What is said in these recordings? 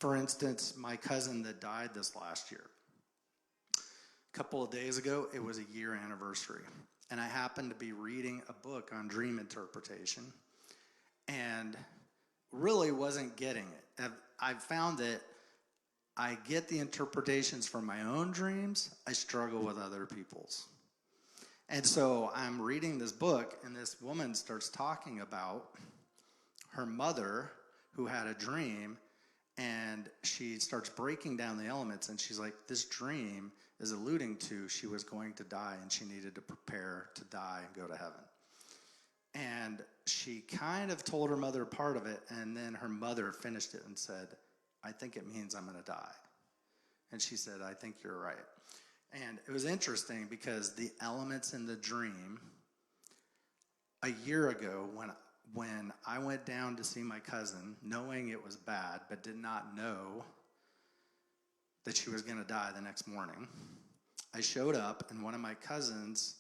For instance, my cousin that died this last year, a couple of days ago, it was a year anniversary. And I happened to be reading a book on dream interpretation and really wasn't getting it. I've found that I get the interpretations from my own dreams. I struggle with other people's. And so I'm reading this book, and this woman starts talking about her mother who had a dream, and she starts breaking down the elements, and she's like, this dream is alluding to she was going to die, and she needed to prepare to die and go to heaven. And she kind of told her mother part of it, and then her mother finished it and said, I think it means I'm going to die. And she said, I think you're right. And it was interesting because the elements in the dream, a year ago when I went down to see my cousin, knowing it was bad, but did not know that she was going to die the next morning, I showed up, and one of my cousins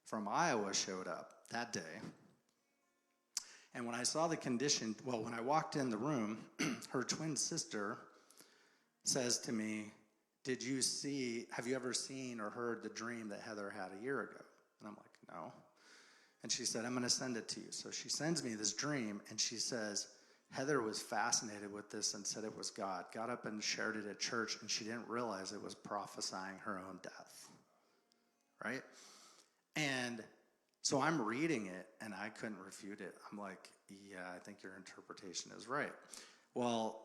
from Iowa showed up that day. And when I saw the condition, when I walked in the room, her twin sister says to me, have you ever seen or heard the dream that Heather had a year ago? And I'm like, no. And she said, I'm going to send it to you. So she sends me this dream, and she says, Heather was fascinated with this and said it was God. Got up and shared it at church, and she didn't realize it was prophesying her own death. Right? And so I'm reading it, and I couldn't refute it. I'm like, yeah, I think your interpretation is right. Well,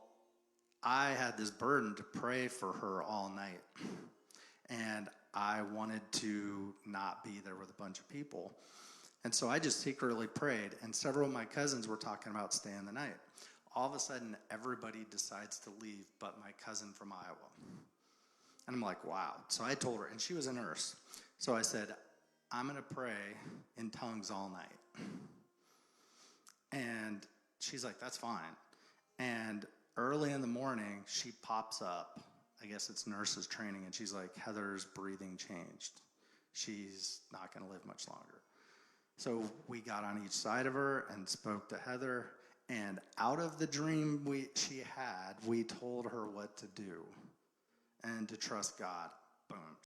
I had this burden to pray for her all night, and I wanted to not be there with a bunch of people. And so I just secretly prayed, and several of my cousins were talking about staying the night. All of a sudden, everybody decides to leave but my cousin from Iowa. And I'm like, wow. So I told her, and she was a nurse. So I said, I'm going to pray in tongues all night. And she's like, that's fine. And early in the morning, she pops up. I guess it's nurses training, and she's like, Heather's breathing changed. She's not going to live much longer. So we got on each side of her and spoke to Heather, and out of the dream she had, we told her what to do and to trust God. Boom.